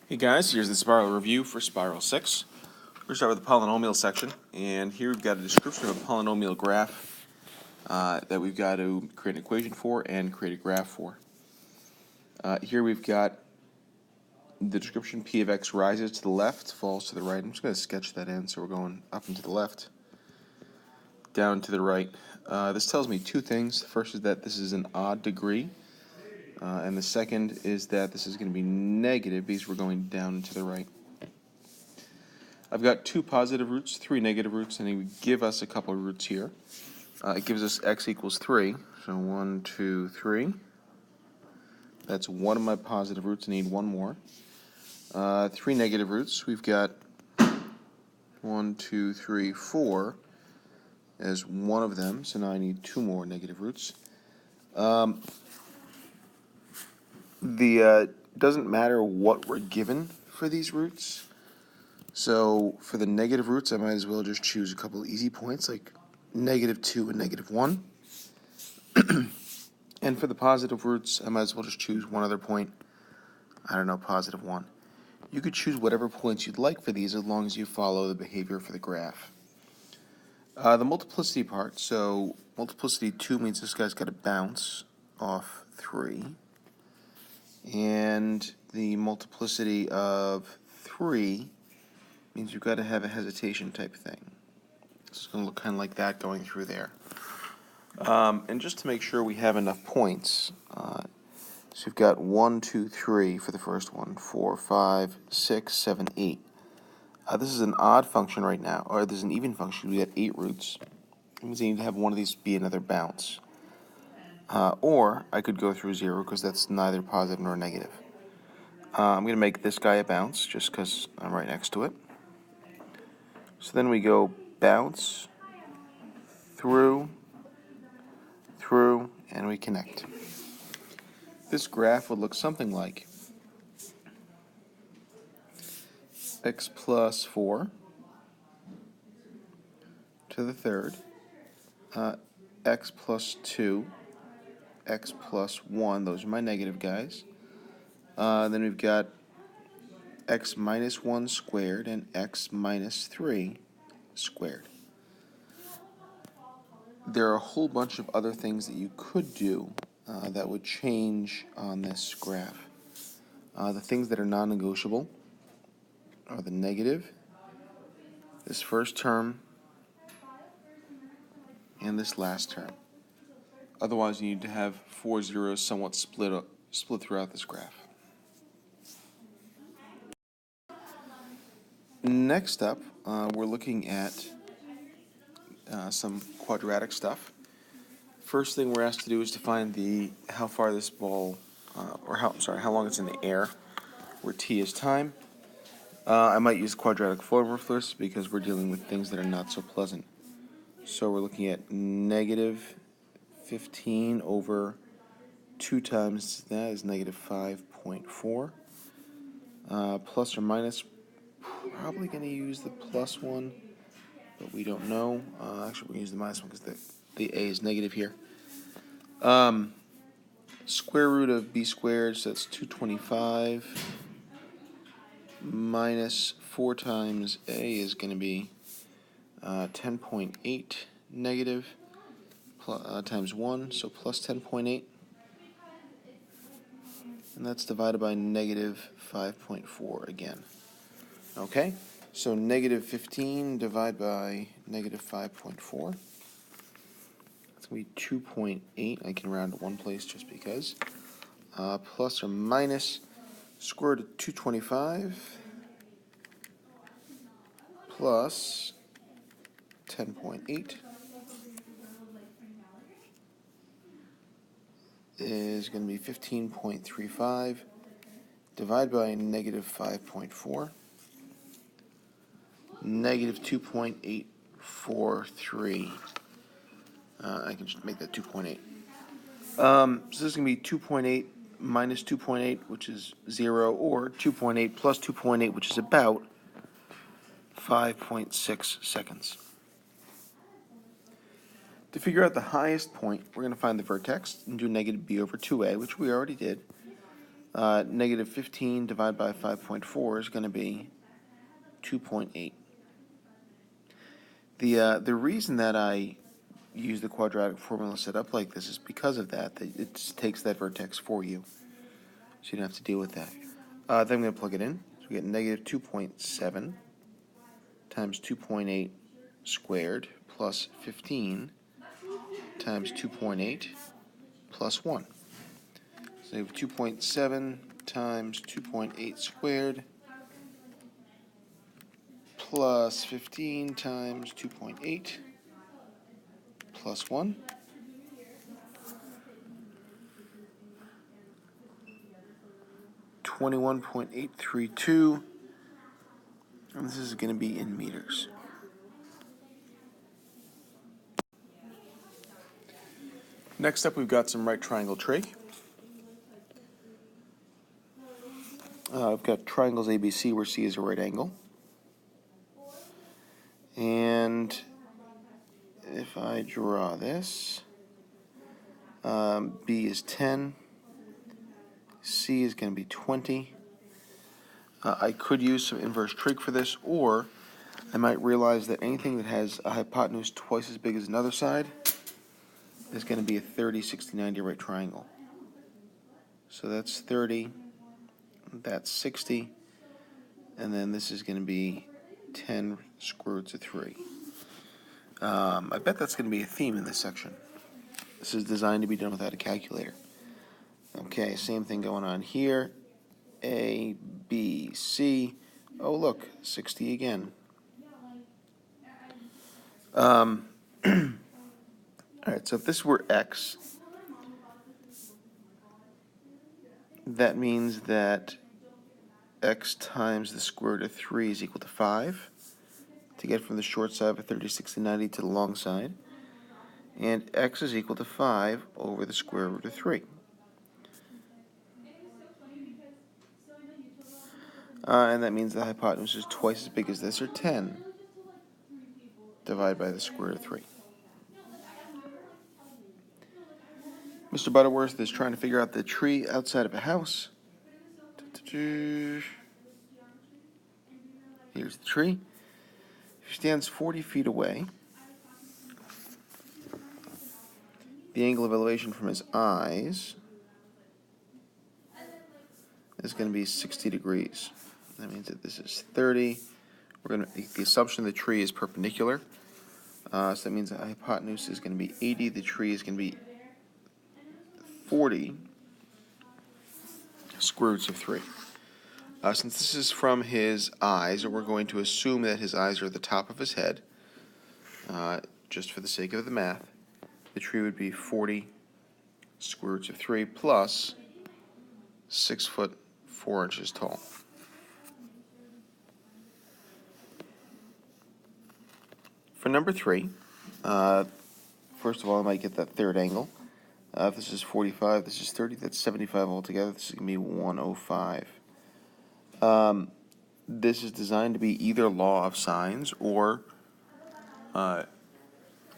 Hey guys, here's the spiral review for spiral 6. We're going to start with the polynomial section, and here we've got a description of a polynomial graph that we've got to create an equation for and create a graph for. Here we've got the description: p of x rises to the left, falls to the right. I'm just going to sketch that in, so we're going up and to the left, down to the right. This tells me two things. The first is that this is an odd degree, and the second is that this is going to be negative because we're going down and to the right. I've got two positive roots, three negative roots, and it would give us a couple of roots here. It gives us x equals 3, so 1, 2, 3. That's one of my positive roots. I need one more. Three negative roots. We've got 1, 2, 3, 4 as one of them, so now I need two more negative roots. Doesn't matter what we're given for these roots. So for the negative roots, I might as well just choose a couple of easy points like -2 and -1. And for the positive roots, I might as well just choose one other point. I don't know, +1. You could choose whatever points you'd like for these as long as you follow the behavior for the graph. The multiplicity part, so multiplicity 2 means this guy's got to bounce off 3. And the multiplicity of 3 means you've got to have a hesitation type thing. It's going to look kind of like that going through there. And just to make sure we have enough points, so we've got 1, 2, 3 for the first one, 4, 5, 6, 7, 8. This is an odd function right now, or this is an even function. We got 8 roots. It means I need to have one of these be another bounce. Or I could go through 0 because that's neither positive nor negative. I'm going to make this guy a bounce just because I'm right next to it. So then we go bounce, through, and we connect. This graph would look something like x plus 4 to the third, x plus 2, x plus 1, those are my negative guys. Then we've got x minus 1 squared and x minus 3 squared. There are a whole bunch of other things that you could do that would change on this graph. The things that are non-negotiable are the negative, this first term, and this last term. Otherwise, you need to have 4 zeros somewhat split throughout this graph. Next up, we're looking at some quadratic stuff. First thing we're asked to do is to find how far this ball, how long it's in the air, where t is time. I might use quadratic formula for this because we're dealing with things that are not so pleasant. So we're looking at -15 over 2 times that is -5.4. Plus or minus, probably going to use the plus one, but we don't know. Actually, we're going to use the minus one because the a is negative here. Square root of b squared, so that's 225, minus 4 times a is going to be 10.8 negative times 1, so plus 10.8. And that's divided by -5.4 again. Okay, so -15 divided by -5.4. That's going to be 2.8. I can round to one place just because. Plus or minus square root of 225 plus 10.8 is going to be 15.35 divided by -5.4. -2.843. I can just make that 2.8. So this is going to be 2.8 minus 2.8, which is 0, or 2.8 plus 2.8, which is about 5.6 seconds. To figure out the highest point, we're going to find the vertex and do -b over 2a, which we already did. Negative 15 divided by 5.4 is going to be 2.8. The reason that I use the quadratic formula set up like this is because of that. It just takes that vertex for you, so you don't have to deal with that. Then I'm going to plug it in. So we get negative 2.7 times 2.8 squared plus 15 times 2.8 plus 1. So we have 2.7 times 2.8 squared plus 15 times 2.8 plus 1. $21.832, and this is going to be in meters. Next up, we've got some right triangle trig. I've got triangles ABC where C is a right angle. And if I draw this, B is 10, C is going to be 20. I could use some inverse trig for this, or I might realize that anything that has a hypotenuse twice as big as another side is going to be a 30, 60, 90 right triangle. So that's 30, that's 60, and then this is going to be 10 square roots of 3. I bet that's going to be a theme in this section. This is designed to be done without a calculator. Okay, same thing going on here. A, B, C. Oh, look, 60 again. All right, so if this were X, that means that X times the square root of 3 is equal to 5 to get from the short side of a 30, 60, 90 to the long side. And X is equal to 5 over the square root of 3. And that means the hypotenuse is twice as big as this, or 10, divided by the square root of 3. Mr. Butterworth is trying to figure out the tree outside of a house. Here's the tree. He stands 40 feet away. The angle of elevation from his eyes is going to be 60 degrees. That means that this is 30. We're going to make the assumption the tree is perpendicular. So that means the hypotenuse is going to be 80. The tree is going to be 40 square roots of 3. Since this is from his eyes, we're going to assume that his eyes are at the top of his head, just for the sake of the math. The tree would be 40 square roots of 3 plus 6 foot 4 inches tall. For number 3, first of all, I might get that third angle. If this is 45, this is 30, that's 75 altogether. This is going to be 105. This is designed to be either law of sines or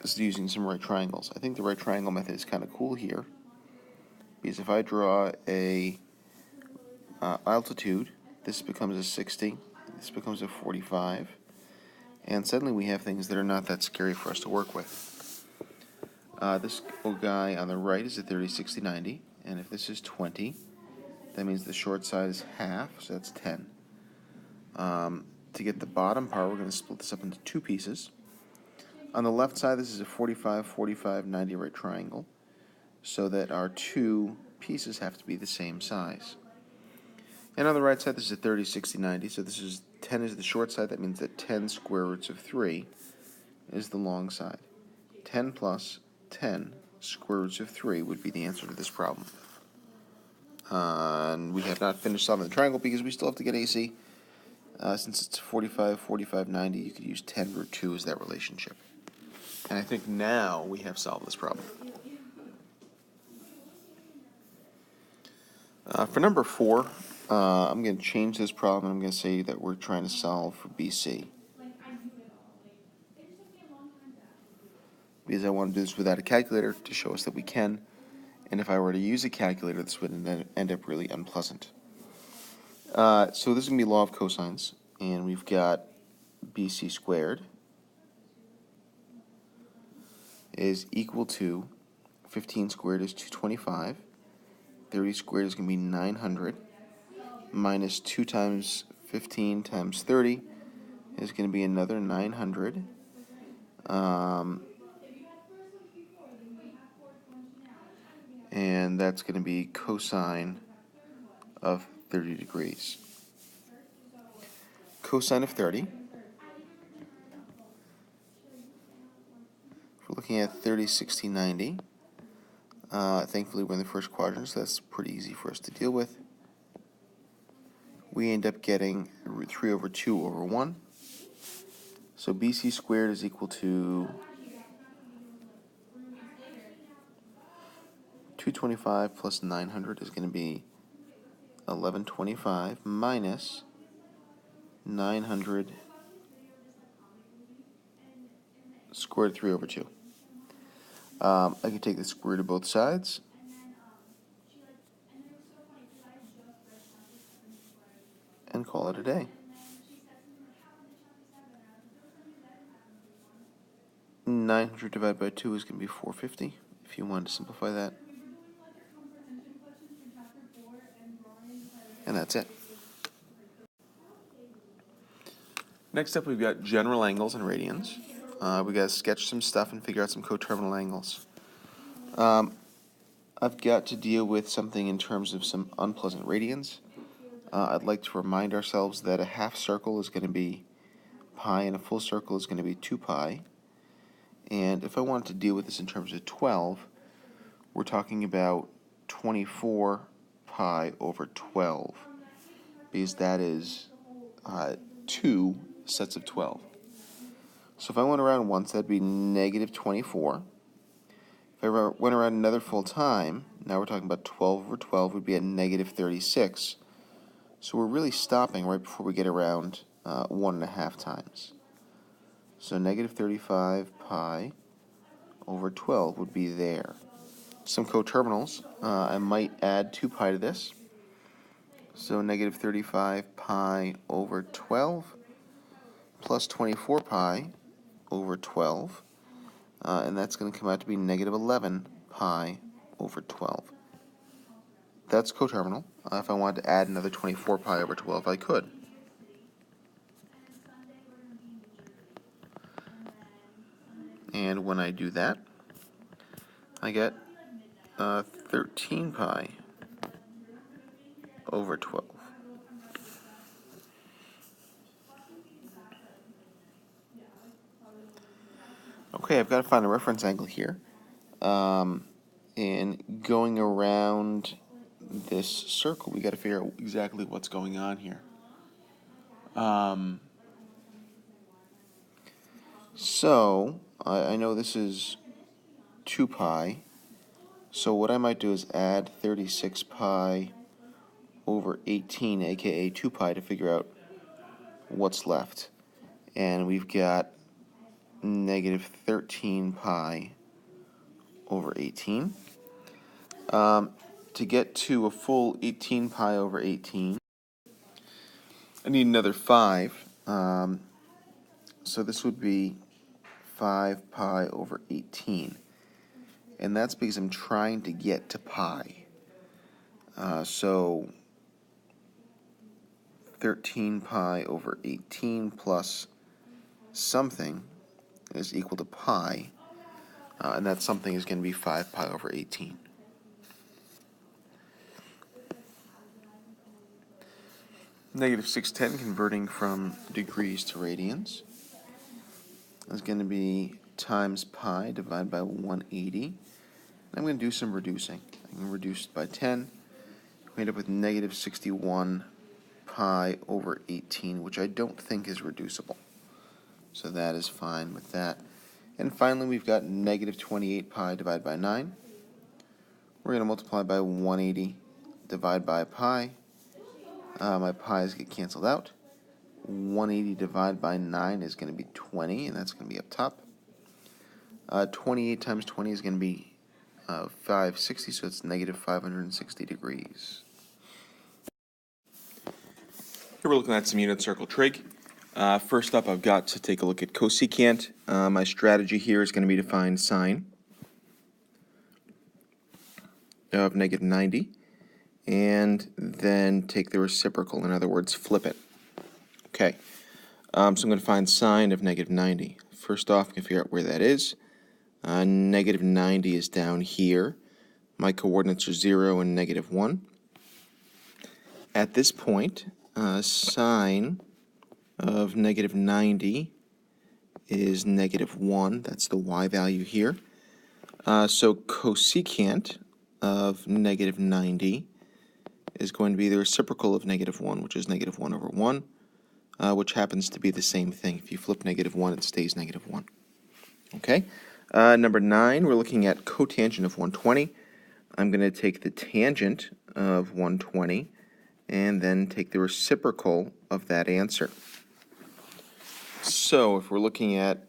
is using some right triangles. I think the right triangle method is kind of cool here, because if I draw a altitude, this becomes a 60, this becomes a 45, and suddenly we have things that are not that scary for us to work with. This guy on the right is a 30, 60, 90, and if this is 20, that means the short side is half, so that's 10. To get the bottom part, we're going to split this up into two pieces. On the left side, this is a 45, 45, 90 right triangle, so that our two pieces have to be the same size. And on the right side, this is a 30, 60, 90, so this is 10 is the short side. That means that 10 square roots of 3 is the long side. 10 plus 10 square roots of 3 would be the answer to this problem. And we have not finished solving the triangle because we still have to get AC. Since it's 45, 45, 90, you could use 10 root 2 as that relationship. And I think now we have solved this problem. For number 4, I'm going to change this problem. I'm going to say that we're trying to solve for BC. Because I want to do this without a calculator to show us that we can. And if I were to use a calculator, this would end up really unpleasant. So this is going to be law of cosines, and we've got BC squared is equal to 15 squared is 225, 30 squared is going to be 900, minus 2 times 15 times 30 is going to be another 900. And that's going to be cosine of 30 degrees. Cosine of 30, if we're looking at 30, 60, 90. Thankfully, we're in the first quadrant, so that's pretty easy for us to deal with. We end up getting root 3 over 2 over 1. So BC squared is equal to 225 plus 900 is going to be 1125 minus 900 square root 3 over 2. I can take the square root of both sides. And call it a day. 900 divided by 2 is going to be 450, if you wanted to simplify that. And that's it. Next up, we've got general angles and radians. We've got to sketch some stuff and figure out some coterminal angles. I've got to deal with something in terms of some unpleasant radians. I'd like to remind ourselves that a half circle is going to be pi and a full circle is going to be 2 pi. And if I wanted to deal with this in terms of 12, we're talking about 24 pi over 12, because that is 2 sets of 12. So if I went around once, that'd be negative 24. If I went around another full time, now we're talking about 12 over 12 would be at negative 36. So we're really stopping right before we get around 1.5 times. So negative 35 pi over 12 would be there. Some coterminals, I might add 2 pi to this. So negative 35 pi over 12 plus 24 pi over 12. And that's going to come out to be negative 11 pi over 12. That's coterminal. If I wanted to add another 24 pi over 12, I could. And when I do that, I get 13 pi over 12. Okay, I've got to find a reference angle here. And going around this circle, we got to figure out exactly what's going on here. So I know this is 2 pi. So what I might do is add 36 pi over 18, aka 2 pi, to figure out what's left. And we've got negative 13 pi over 18. To get to a full 18 pi over 18, I need another 5. So this would be 5 pi over 18. And that's because I'm trying to get to pi. So 13 pi over 18 plus something is equal to pi. And that something is going to be 5 pi over 18. Negative 610, converting from degrees to radians, is going to be times pi divided by 180. I'm going to do some reducing. I'm going to reduce it by 10. We end up with negative 61 pi over 18, which I don't think is reducible. So that is fine with that. And finally, we've got negative 28 pi divided by 9. We're going to multiply by 180, divide by pi. My pi's get canceled out. 180 divided by 9 is going to be 20, and that's going to be up top. 28 times 20 is going to be of 560, so it's negative 560 degrees. Here we're looking at some unit circle trig. First up, I've got to take a look at cosecant. My strategy here is going to be to find sine of negative 90, and then take the reciprocal, in other words, flip it. Okay, so I'm going to find sine of negative 90. First off, I can figure out where that is. Negative 90 is down here. My coordinates are 0 and negative 1. At this point, sine of negative 90 is negative 1. That's the y value here. So cosecant of negative 90 is going to be the reciprocal of negative 1, which is negative 1 over 1, which happens to be the same thing. If you flip negative 1, it stays negative 1. Okay. Number 9, we're looking at cotangent of 120. I'm going to take the tangent of 120 and then take the reciprocal of that answer. So if we're looking at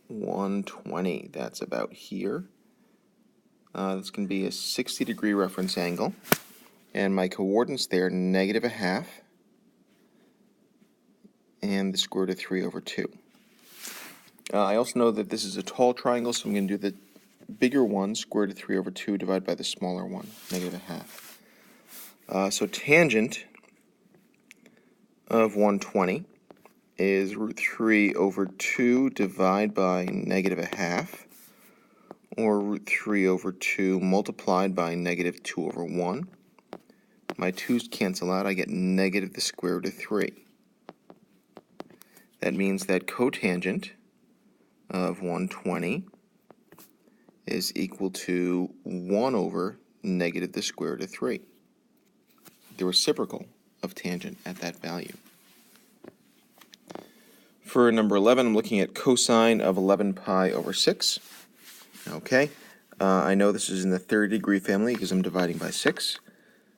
120, that's about here. That's going to be a 60-degree reference angle. And my coordinates there, negative 1/2 and the square root of 3 over 2. I also know that this is a tall triangle, so I'm going to do the bigger one, square root of 3 over 2, divided by the smaller one, negative 1/2. So tangent of 120 is root 3 over 2 divided by negative 1/2, or root 3 over 2 multiplied by negative 2 over 1. My 2's cancel out. I get negative the square root of 3. That means that cotangent of 120 is equal to 1 over negative the square root of 3, the reciprocal of tangent at that value. For number 11, I'm looking at cosine of 11 pi over 6. Okay, I know this is in the 30-degree family because I'm dividing by 6.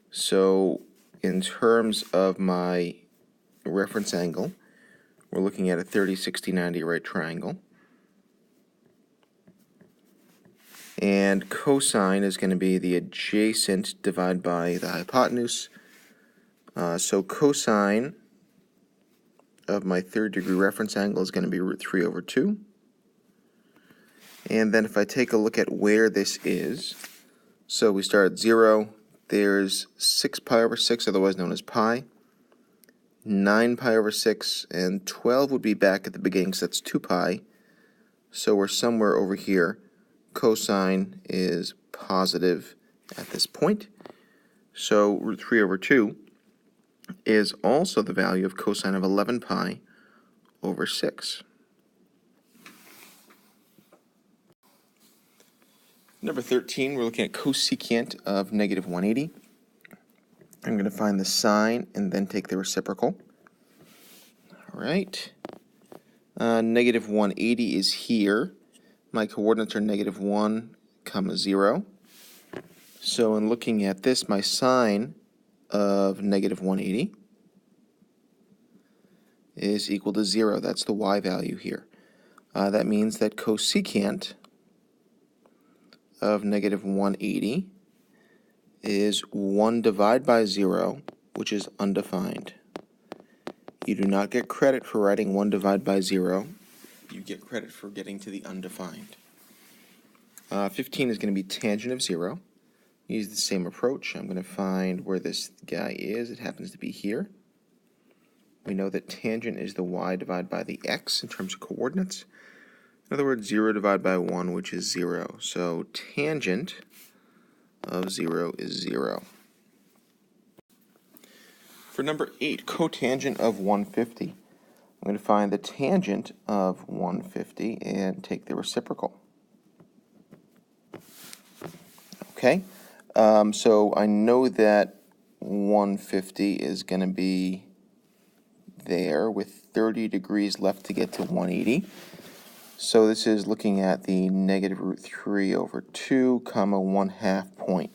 So in terms of my reference angle, we're looking at a 30, 60, 90 right triangle. And cosine is going to be the adjacent divided by the hypotenuse. So cosine of my 3rd-degree reference angle is going to be root 3 over 2. And then if I take a look at where this is, so we start at 0, there's 6 pi over 6, otherwise known as pi, 9 pi over 6, and 12 would be back at the beginning, so that's 2 pi. So we're somewhere over here. Cosine is positive at this point. So root 3 over 2 is also the value of cosine of 11 pi over 6. Number 13, we're looking at cosecant of negative 180. I'm going to find the sine and then take the reciprocal. All right. Negative 180 is here. My coordinates are negative 1, 0. So in looking at this, my sine of negative 180 is equal to 0. That's the y value here. That means that cosecant of negative 180 is 1 divided by 0, which is undefined. You do not get credit for writing 1 divided by 0. You get credit for getting to the undefined. 15 is going to be tangent of 0. Use the same approach. I'm going to find where this guy is. It happens to be here. We know that tangent is the y divided by the x in terms of coordinates. In other words, 0 divided by 1, which is 0. So tangent of 0 is 0. For number 8, cotangent of 150. I'm going to find the tangent of 150 and take the reciprocal. Okay, so I know that 150 is going to be there with 30 degrees left to get to 180. So this is looking at the negative root 3 over 2, 1/2 point.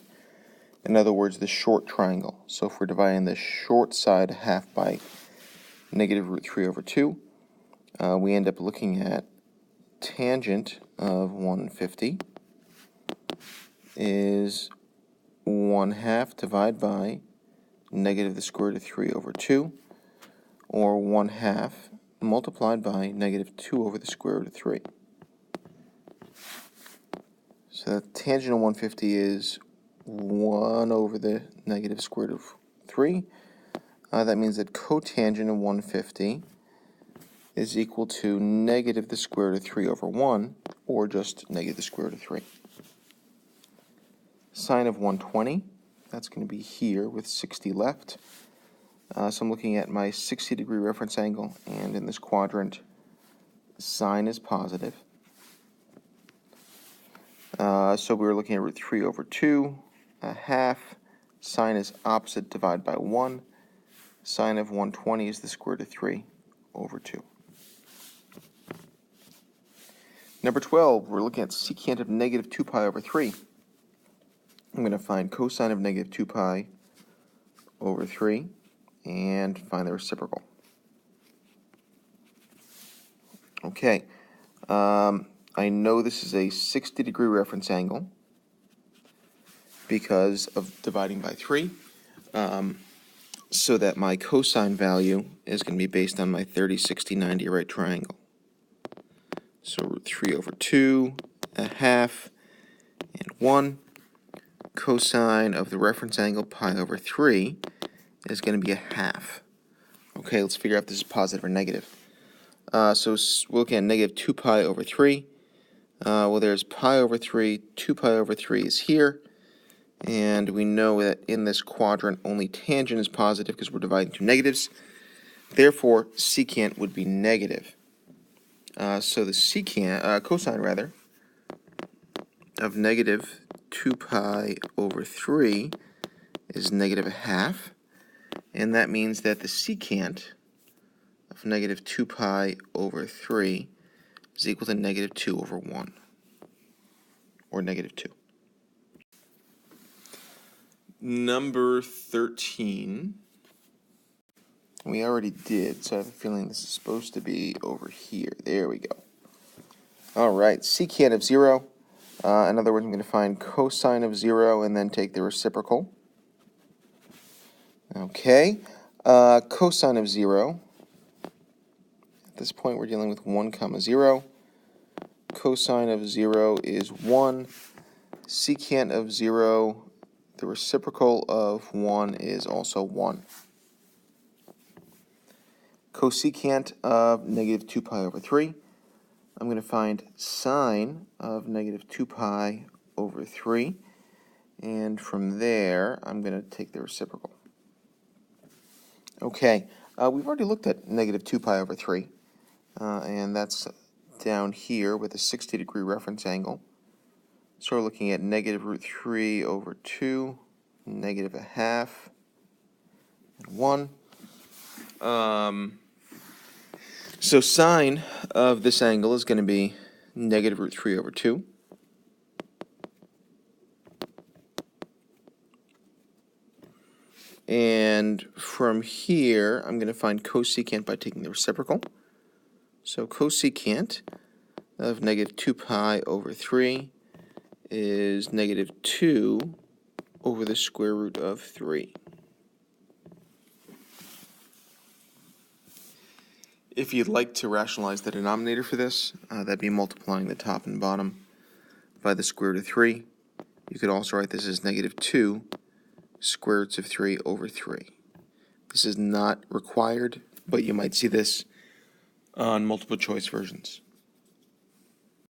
In other words, the short triangle. So if we're dividing the short side half by negative root 3 over 2, we end up looking at tangent of 150 is 1/2 divided by negative the square root of 3 over 2, or 1/2 multiplied by negative 2 over the square root of 3. So the tangent of 150 is 1 over the negative square root of 3. That means that cotangent of 150 is equal to negative the square root of 3 over 1, or just negative the square root of 3. Sine of 120, that's going to be here with 60 left. So I'm looking at my 60-degree reference angle, and in this quadrant, sine is positive. So we were looking at root 3 over 2, 1/2. Sine is opposite divided by 1. Sine of 120 is the square root of 3 over 2. Number 12, we're looking at secant of negative 2 pi over 3. I'm going to find cosine of negative 2 pi over 3 and find the reciprocal. Okay, I know this is a 60-degree reference angle because of dividing by 3, so that my cosine value is going to be based on my 30, 60, 90 right triangle. So root 3 over 2, 1/2, and 1. Cosine of the reference angle pi over 3 is going to be 1/2. Okay, let's figure out if this is positive or negative. So we're looking at negative 2 pi over 3. Well, there's pi over 3, 2 pi over 3 is here, and we know that in this quadrant only tangent is positive because we're dividing two negatives. Therefore, secant would be negative. So the cosine rather, of negative 2 pi over 3 is negative 1/2, and that means that the secant of negative 2 pi over 3 is equal to negative 2 over 1, or negative 2. Number 13, we already did, so I have a feeling this is supposed to be over here. There we go. All right, secant of 0. In other words, I'm going to find cosine of 0 and then take the reciprocal. Okay, cosine of 0. At this point, we're dealing with 1, 0. Cosine of 0 is 1. Secant of 0, the reciprocal of 1 is also 1. Cosecant of negative 2 pi over 3. I'm going to find sine of negative 2 pi over 3. And from there, I'm going to take the reciprocal. Okay, we've already looked at negative 2 pi over 3. And that's down here with a 60-degree reference angle. So we're looking at negative root 3 over 2, negative 1/2, and 1. So sine of this angle is going to be negative root 3 over 2. And from here, I'm going to find cosecant by taking the reciprocal. So cosecant of negative 2 pi over 3 is negative 2 over the square root of 3. If you'd like to rationalize the denominator for this, that'd be multiplying the top and bottom by the square root of 3. You could also write this as negative 2 square roots of 3 over 3. This is not required, but you might see this on multiple choice versions.